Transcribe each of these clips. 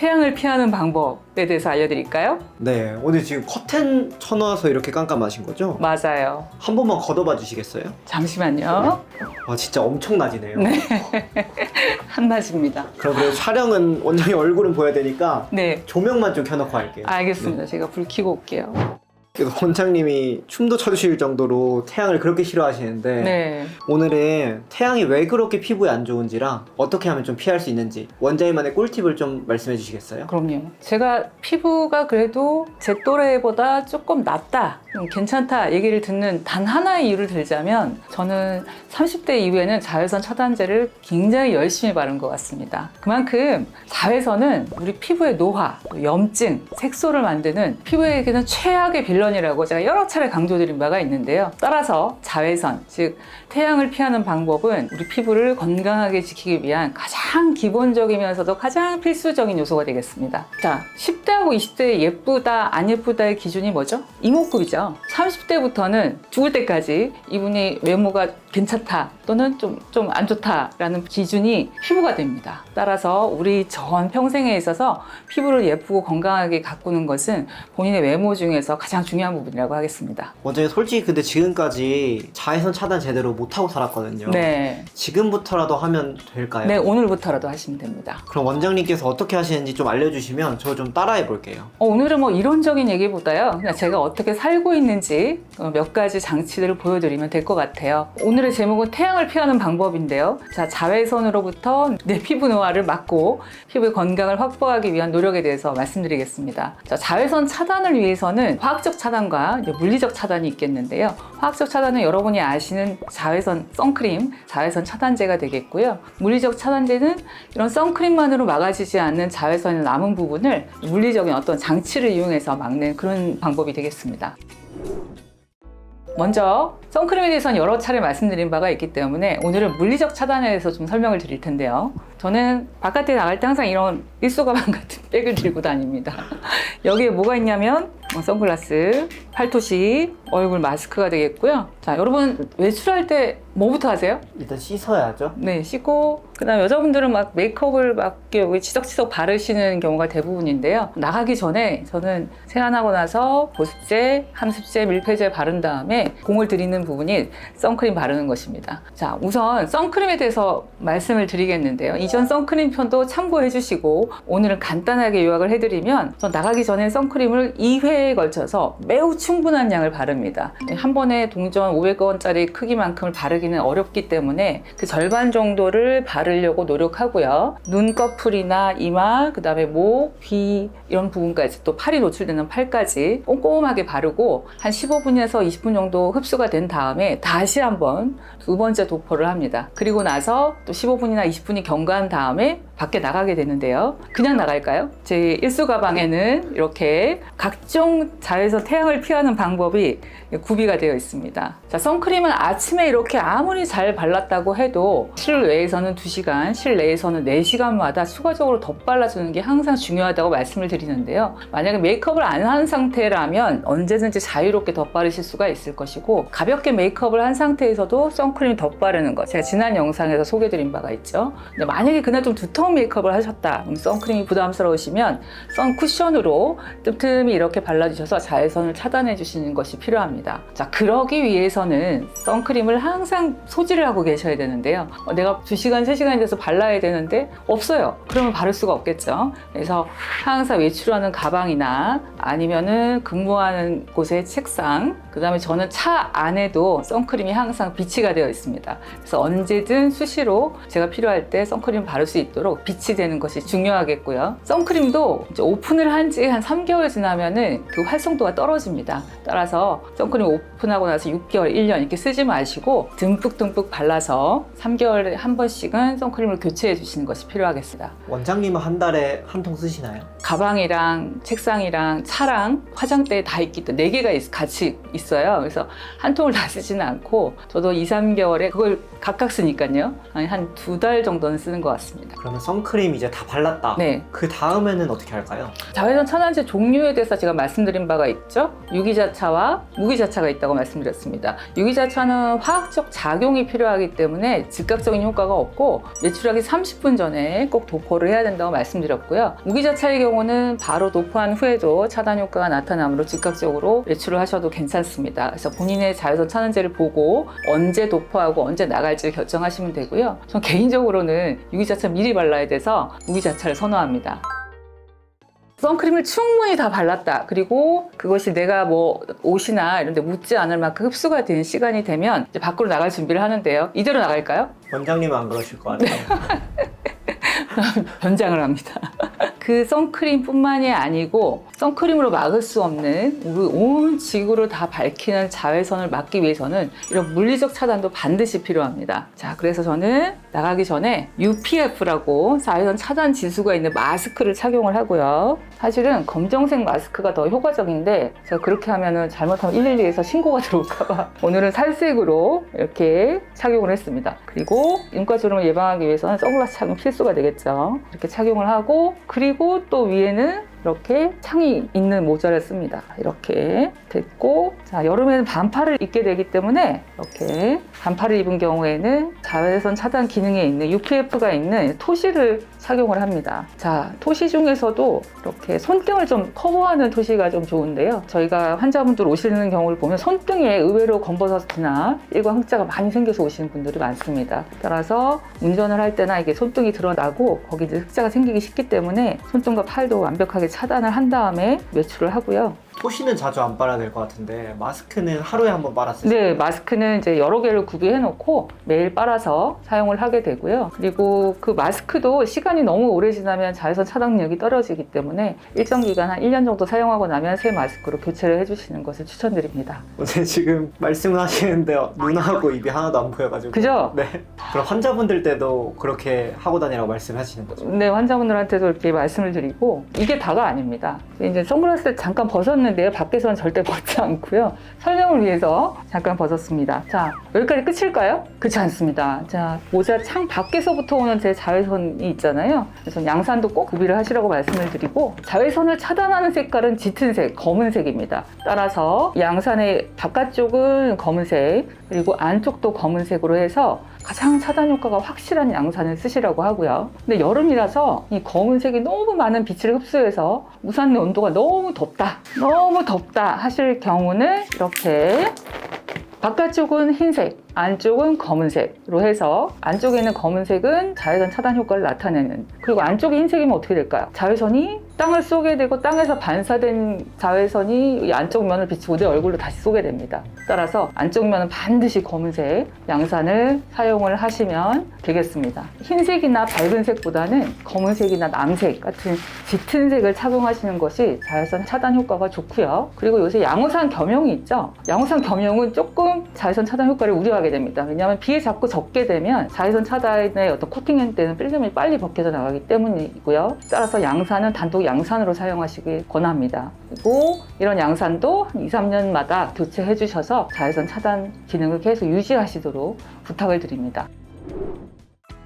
태양을 피하는 방법에 대해서 알려드릴까요? 네, 오늘 지금 커튼 쳐놔서 이렇게 깜깜하신 거죠? 맞아요. 한 번만 걷어봐 주시겠어요? 잠시만요. 와, 진짜 엄청 낮이네요. 네. 한낮입니다. 그럼 그래도 촬영은 원장님 얼굴은 보여야 되니까 네. 조명만 좀 켜놓고 할게요. 알겠습니다. 제가 불 켜고 올게요. 그래서 원장님이 춤도 춰주실 정도로 태양을 그렇게 싫어하시는데 네. 오늘은 태양이 왜 그렇게 피부에 안 좋은지랑 어떻게 하면 좀 피할 수 있는지 원장님만의 꿀팁을 좀 말씀해 주시겠어요? 그럼요. 제가 피부가 그래도 제 또래보다 조금 낫다, 괜찮다 얘기를 듣는 단 하나의 이유를 들자면 저는 30대 이후에는 자외선 차단제를 굉장히 열심히 바른 것 같습니다. 그만큼 자외선은 우리 피부의 노화, 또 염증, 색소를 만드는 피부에게는 최악의 빌런이라고 제가 여러 차례 강조드린 바가 있는데요. 따라서 자외선, 즉 태양을 피하는 방법은 우리 피부를 건강하게 지키기 위한 가장 기본적이면서도 가장 필수적인 요소가 되겠습니다. 자, 10대하고 20대의 예쁘다, 안 예쁘다의 기준이 뭐죠? 이목구비죠. 30대부터는 죽을 때까지 이분이 외모가 괜찮다 또는 좀 안 좋다라는 기준이 피부가 됩니다. 따라서 우리 전 평생에 있어서 피부를 예쁘고 건강하게 가꾸는 것은 본인의 외모 중에서 가장 중요한 부분이라고 하겠습니다. 원장님 솔직히 근데 지금까지 자외선 차단 제대로 못하고 살았거든요. 네. 지금부터라도 하면 될까요? 네, 오늘부터라도 하시면 됩니다. 그럼 원장님께서 어떻게 하시는지 좀 알려주시면 저 좀 따라해 볼게요. 오늘은 뭐 이론적인 얘기보다요. 그냥 제가 어떻게 살고 있는지 몇 가지 장치들을 보여드리면 될 것 같아요. 오늘의 제목은 태양을 피하는 방법인데요. 자, 자외선으로부터 내 피부 노화를 막고 피부의 건강을 확보하기 위한 노력에 대해서 말씀드리겠습니다. 자, 자외선 차단을 위해서는 화학적 차단과 이제 물리적 차단이 있겠는데요. 화학적 차단은 여러분이 아시는 자외선 선크림, 자외선 차단제가 되겠고요. 물리적 차단제는 이런 선크림만으로 막아지지 않는 자외선의 남은 부분을 물리적인 어떤 장치를 이용해서 막는 그런 방법이 되겠습니다. 먼저 선크림에 대해서는 여러 차례 말씀드린 바가 있기 때문에 오늘은 물리적 차단에 대해서 좀 설명을 드릴 텐데요. 저는 바깥에 나갈 때 항상 이런 일소가방 같은 백을 들고 다닙니다. 여기에 뭐가 있냐면 선글라스, 팔토시, 얼굴 마스크가 되겠고요. 자, 여러분 외출할 때 뭐부터 하세요? 일단 씻어야죠. 네, 씻고 그다음 여자분들은 막 메이크업을 막 여기 치덕치덕 바르시는 경우가 대부분인데요. 나가기 전에 저는 세안하고 나서 보습제, 함습제, 밀폐제 바른 다음에 공을 들이는 부분이 선크림 바르는 것입니다. 자, 우선 선크림에 대해서 말씀을 드리겠는데요. 이전 선크림 편도 참고해 주시고 오늘은 간단하게 요약을 해드리면 전 나가기 전에 선크림을 2회에 걸쳐서 매우 충분한 양을 바릅니다. 한 번에 동전 500원짜리 크기만큼을 바르기는 어렵기 때문에 그 절반 정도를 바르려고 노력하고요. 눈꺼풀이나 이마, 그 다음에 목, 귀 이런 부분까지 또 팔이 노출되는 팔까지 꼼꼼하게 바르고 한 15분에서 20분 정도 흡수가 된 다음에 다시 한번 두 번째 도포를 합니다. 그리고 나서 또 15분이나 20분이 경과한 다음에 밖에 나가게 되는데요. 그냥 나갈까요? 제 일수 가방에는 이렇게 각종 자외선 태양을 피하는 방법이 구비가 되어 있습니다. 자, 선크림은 아침에 이렇게 아무리 잘 발랐다고 해도 실외에서는 2시간, 실내에서는 4시간마다 추가적으로 덧발라주는 게 항상 중요하다고 말씀을 드리는데요. 만약에 메이크업을 안 한 상태라면 언제든지 자유롭게 덧바르실 수가 있을 것이고 가볍게 메이크업을 한 상태에서도 선크림 덧바르는 거 제가 지난 영상에서 소개드린 바가 있죠. 근데 만약에 그날 좀 두터운 메이크업을 하셨다, 그럼 선크림이 부담스러우시면 선쿠션으로 뜸틈이 이렇게 발라주셔서 자외선을 차단해 주시는 것이 필요합니다. 자, 그러기 위해서는 선크림을 항상 소지를 하고 계셔야 되는데요. 내가 2시간, 3시간이 돼서 발라야 되는데 없어요. 그러면 바를 수가 없겠죠. 그래서 항상 외출하는 가방이나 아니면은 근무하는 곳의 책상, 그 다음에 저는 차 안에도 선크림이 항상 비치가 되어 있습니다. 그래서 언제든 수시로 제가 필요할 때 선크림 바를 수 있도록 비치되는 것이 중요하겠고요. 선크림도 이제 오픈을 한 지 한 3개월 지나면은 그 활성도가 떨어집니다. 따라서 선크림 오픈하고 나서 6개월, 1년 이렇게 쓰지 마시고 듬뿍듬뿍 발라서 3개월에 한 번씩은 선크림을 교체해 주시는 것이 필요하겠습니다. 원장님은 한 달에 한 통 쓰시나요? 가방이랑 책상이랑 차랑 화장대에 다 있기 때문에 4개가 같이 있어요. 그래서 한 통을 다 쓰지는 않고 저도 2, 3개월에 그걸 각각 쓰니까요. 한 2달 정도는 쓰는 것 같습니다. 그러면 선크림 이제 다 발랐다. 네. 그 다음에는 어떻게 할까요? 자외선 차단제 종류에 대해서 제가 말씀드린 바가 있죠. 유기자차와 무기자차가 있다고 말씀드렸습니다. 유기자차는 화학적 작용이 필요하기 때문에 즉각적인 효과가 없고 외출하기 30분 전에 꼭 도포를 해야 된다고 말씀드렸고요. 무기자차의 경우는 바로 도포한 후에도 차단 효과가 나타나므로 즉각적으로 외출을 하셔도 괜찮습니다. 그래서 본인의 자외선 차단제를 보고 언제 도포하고 언제 나갈지 결정하시면 되고요. 전 개인적으로는 유기자차 미리 발라야 돼서 무기자차를 선호합니다. 선크림을 충분히 다 발랐다. 그리고 그것이 내가 뭐 옷이나 이런 데 묻지 않을 만큼 흡수가 된 시간이 되면 이제 밖으로 나갈 준비를 하는데요. 이대로 나갈까요? 원장님은 안 그러실 것 같아요. 변장을 합니다. 그 선크림뿐만이 아니고 선크림으로 막을 수 없는 우리 온 지구를 다 밝히는 자외선을 막기 위해서는 이런 물리적 차단도 반드시 필요합니다. 자, 그래서 저는 나가기 전에 UPF라고 자외선 차단 지수가 있는 마스크를 착용을 하고요. 사실은 검정색 마스크가 더 효과적인데 제가 그렇게 하면은 잘못하면 112에서 신고가 들어올까봐 오늘은 살색으로 이렇게 착용을 했습니다. 그리고 윤곽주름을 예방하기 위해서는 선글라스 착용 필수가 되겠죠. 이렇게 착용을 하고 그리고 또 위에는 이렇게 창이 있는 모자를 씁니다. 이렇게 됐고, 자, 여름에는 반팔을 입게 되기 때문에 이렇게 반팔을 입은 경우에는 자외선 차단 기능에 있는 UPF가 있는 토시를 착용을 합니다. 자, 토시 중에서도 이렇게 손등을 좀 커버하는 토시가 좀 좋은데요. 저희가 환자분들 오시는 경우를 보면 손등에 의외로 검버섯이나 일광 흑자가 많이 생겨서 오시는 분들이 많습니다. 따라서 운전을 할 때나 이게 손등이 드러나고 거기 이제 흑자가 생기기 쉽기 때문에 손등과 팔도 완벽하게 차단을 한 다음에 외출을 하고요. 토시는 자주 안 빨아야 될 것 같은데 마스크는 하루에 한 번 빨았을 때. 네, 마스크는 이제 여러 개를 구비해 놓고 매일 빨아서 사용을 하게 되고요. 그리고 그 마스크도 시간이 너무 오래 지나면 자외선 차단력이 떨어지기 때문에 일정 기간 한 1년 정도 사용하고 나면 새 마스크로 교체를 해주시는 것을 추천드립니다. 오늘 지금 말씀을 하시는데 눈하고 입이 하나도 안 보여가지고. 그죠? 네. 그럼 환자분들 때도 그렇게 하고 다니라고 말씀하시는 거죠? 네, 환자분들한테도 이렇게 말씀을 드리고 이게 다가 아닙니다. 이제 선글라스를 잠깐 벗었는데요. 밖에서는 절대 벗지 않고요. 설명을 위해서 잠깐 벗었습니다. 자, 여기까지 끝일까요? 그렇지 않습니다. 자, 모자 창 밖에서부터 오는 제 자외선이 있잖아요. 그래서 양산도 꼭 구비를 하시라고 말씀을 드리고 자외선을 차단하는 색깔은 짙은 색, 검은색입니다. 따라서 양산의 바깥쪽은 검은색 그리고 안쪽도 검은색으로 해서 가장 차단 효과가 확실한 양산을 쓰시라고 하고요. 근데 여름이라서 이 검은색이 너무 많은 빛을 흡수해서 우산 온도가 너무 덥다 하실 경우는 이렇게 바깥쪽은 흰색, 안쪽은 검은색으로 해서 안쪽에 있는 검은색은 자외선 차단 효과를 나타내는, 그리고 안쪽이 흰색이면 어떻게 될까요? 자외선이 땅을 쏘게 되고 땅에서 반사된 자외선이 이 안쪽 면을 비추고 내 얼굴로 다시 쏘게 됩니다. 따라서 안쪽 면은 반드시 검은색 양산을 사용을 하시면 되겠습니다. 흰색이나 밝은 색보다는 검은색이나 남색 같은 짙은 색을 착용하시는 것이 자외선 차단 효과가 좋고요. 그리고 요새 양호산 겸용이 있죠. 양호산 겸용은 조금 자외선 차단 효과를 우려하게 됩니다. 왜냐하면 비에 자꾸 젖게 되면 자외선 차단의 어떤 코팅할 때는 필름이 빨리 벗겨져 나가기 때문이고요. 따라서 양산은 단독 양산으로 사용하시길 권합니다. 그리고 이런 양산도 한 2, 3년마다 교체해 주셔서 자외선 차단 기능을 계속 유지하시도록 부탁을 드립니다.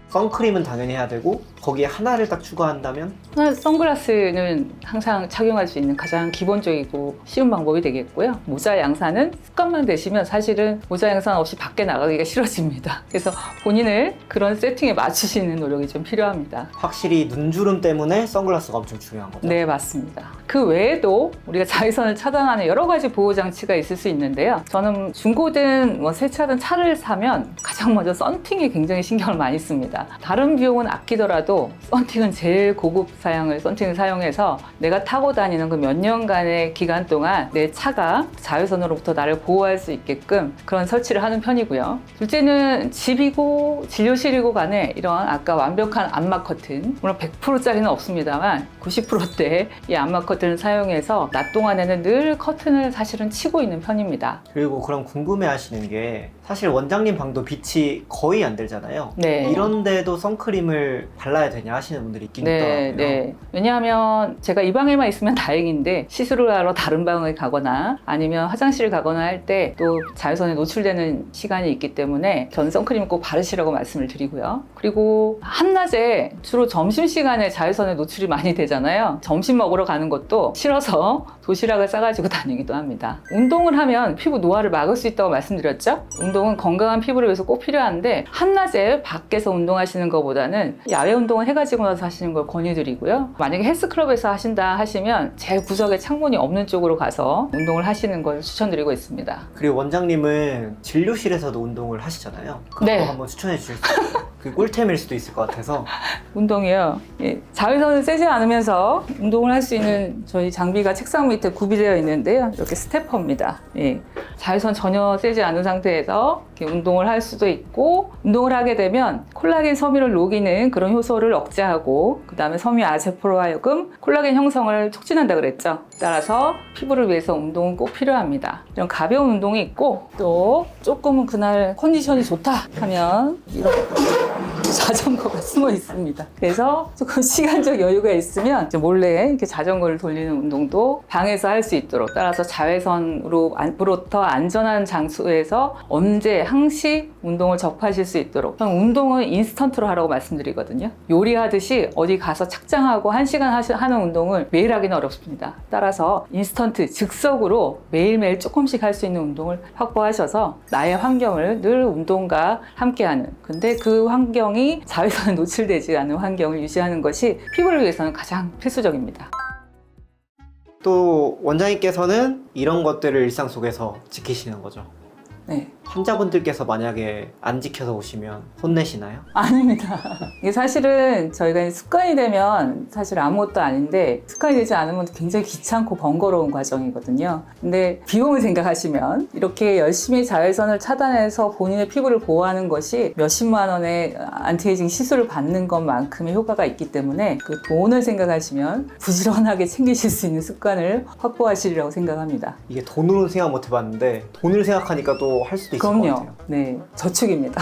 선크림은 당연히 해야 되고 거기에 하나를 딱 추가한다면? 선글라스는 항상 착용할 수 있는 가장 기본적이고 쉬운 방법이 되겠고요. 모자 양산은 습관만 되시면 사실은 모자 양산 없이 밖에 나가기가 싫어집니다. 그래서 본인을 그런 세팅에 맞추시는 노력이 좀 필요합니다. 확실히 눈주름 때문에 선글라스가 엄청 중요한 거죠? 네, 맞습니다. 그 외에도 우리가 자외선을 차단하는 여러 가지 보호 장치가 있을 수 있는데요. 저는 중고든 새 차든 차를 사면 가장 먼저 썬팅에 굉장히 신경을 많이 씁니다. 다른 비용은 아끼더라도 썬팅은 제일 고급 썬팅을 사용해서 내가 타고 다니는 그 몇 년간의 기간 동안 내 차가 자외선으로부터 나를 보호할 수 있게끔 그런 설치를 하는 편이고요. 둘째는 집이고 진료실이고 간에 이런 아까 완벽한 암막 커튼, 물론 100%짜리는 없습니다만 90%대 이 암막 커튼을 사용해서 낮 동안에는 늘 커튼을 사실은 치고 있는 편입니다. 그리고 그럼 궁금해 하시는 게 사실 원장님 방도 빛이 거의 안 들잖아요. 네. 이런데 겨울에도 선크림을 발라야 되냐 하시는 분들이 있긴 있더라고요. 네. 왜냐하면 제가 이 방에만 있으면 다행인데 시술을 하러 다른 방을 가거나 아니면 화장실을 가거나 할 때 또 자외선에 노출되는 시간이 있기 때문에 저는 선크림을 꼭 바르시라고 말씀을 드리고요. 그리고 한낮에 주로 점심시간에 자외선에 노출이 많이 되잖아요. 점심 먹으러 가는 것도 싫어서 도시락을 싸가지고 다니기도 합니다. 운동을 하면 피부 노화를 막을 수 있다고 말씀드렸죠? 운동은 건강한 피부를 위해서 꼭 필요한데 한낮에 밖에서 운동하시는 것보다는 야외 운동을 해가지고 나서 하시는 걸 권유드리고요. 만약에 헬스클럽에서 하신다 하시면 제 구석에 창문이 없는 쪽으로 가서 운동을 하시는 걸 추천드리고 있습니다. 그리고 원장님은 진료실에서도 운동을 하시잖아요. 그것도 네. 한번 추천해 주실 수 있어요? 그 꿀템일 수도 있을 것 같아서. 운동이요. 예, 자외선을 쐬지 않으면서 운동을 할 수 있는 저희 장비가 책상 밑에 구비되어 있는데요. 이렇게 스테퍼입니다. 예, 자외선 전혀 쐬지 않은 상태에서 이렇게 운동을 할 수도 있고, 운동을 하게 되면 콜라겐 섬유를 녹이는 그런 효소를 억제하고, 그 다음에 섬유 아세포로 하여금 콜라겐 형성을 촉진한다 그랬죠. 따라서 피부를 위해서 운동은 꼭 필요합니다. 이런 가벼운 운동이 있고, 또 조금은 그날 컨디션이 좋다 하면 이런 자전거가 숨어 있습니다. 그래서 조금 시간적 여유가 있으면 이제 몰래 이렇게 자전거를 돌리는 운동도 방에서 할 수 있도록, 따라서 자외선으로부터 안전한 장소에서 언제 항시 운동을 접하실 수 있도록. 운동은 인스턴트로 하라고 말씀드리거든요. 요리하듯이 어디 가서 착장하고 1시간 하는 운동을 매일 하기는 어렵습니다. 따라서 인스턴트 즉석으로 매일매일 조금씩 할 수 있는 운동을 확보하셔서 나의 환경을 늘 운동과 함께하는, 근데 그 환경이 자외선에 노출되지 않은 환경을 유지하는 것이 피부를 위해서는 가장 필수적입니다. 또 원장님께서는 이런 것들을 일상 속에서 지키시는 거죠. 네. 환자분들께서 만약에 안 지켜서 오시면 혼내시나요? 아닙니다. 이게 사실은 저희가 습관이 되면 사실 아무것도 아닌데, 습관이 되지 않으면 굉장히 귀찮고 번거로운 과정이거든요. 근데 비용을 생각하시면 이렇게 열심히 자외선을 차단해서 본인의 피부를 보호하는 것이 몇십만 원의 안티에이징 시술을 받는 것만큼의 효과가 있기 때문에 그 돈을 생각하시면 부지런하게 챙기실 수 있는 습관을 확보하시리라고 생각합니다. 이게 돈으로는 생각 못 해봤는데 돈을 생각하니까 또 할 수도 있을 것 그럼요. 같아요. 네, 저축입니다.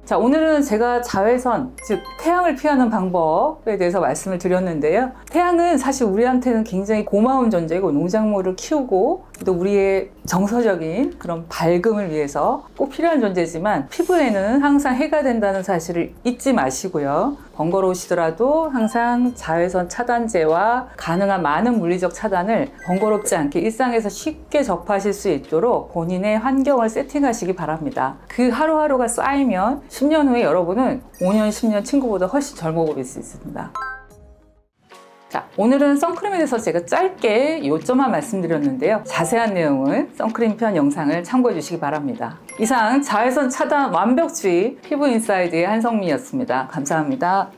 자, 오늘은 제가 자외선, 즉 태양을 피하는 방법에 대해서 말씀을 드렸는데요. 태양은 사실 우리한테는 굉장히 고마운 존재고, 농작물을 키우고 또 우리의 정서적인 그런 밝음을 위해서 꼭 필요한 존재지만, 피부에는 항상 해가 된다는 사실을 잊지 마시고요. 번거로우시더라도 항상 자외선 차단제와 가능한 많은 물리적 차단을 번거롭지 않게 일상에서 쉽게 접하실 수 있도록 본인의 환경을 세팅하시기 바랍니다. 그 하루하루가 쌓이면 10년 후에 여러분은 5년, 10년 친구보다 훨씬 젊어 보일 수 있습니다. 자, 오늘은 선크림에 대해서 제가 짧게 요점만 말씀드렸는데요. 자세한 내용은 선크림 편 영상을 참고해 주시기 바랍니다. 이상 자외선 차단 완벽주의 피부인사이드의 한성민이었습니다. 감사합니다.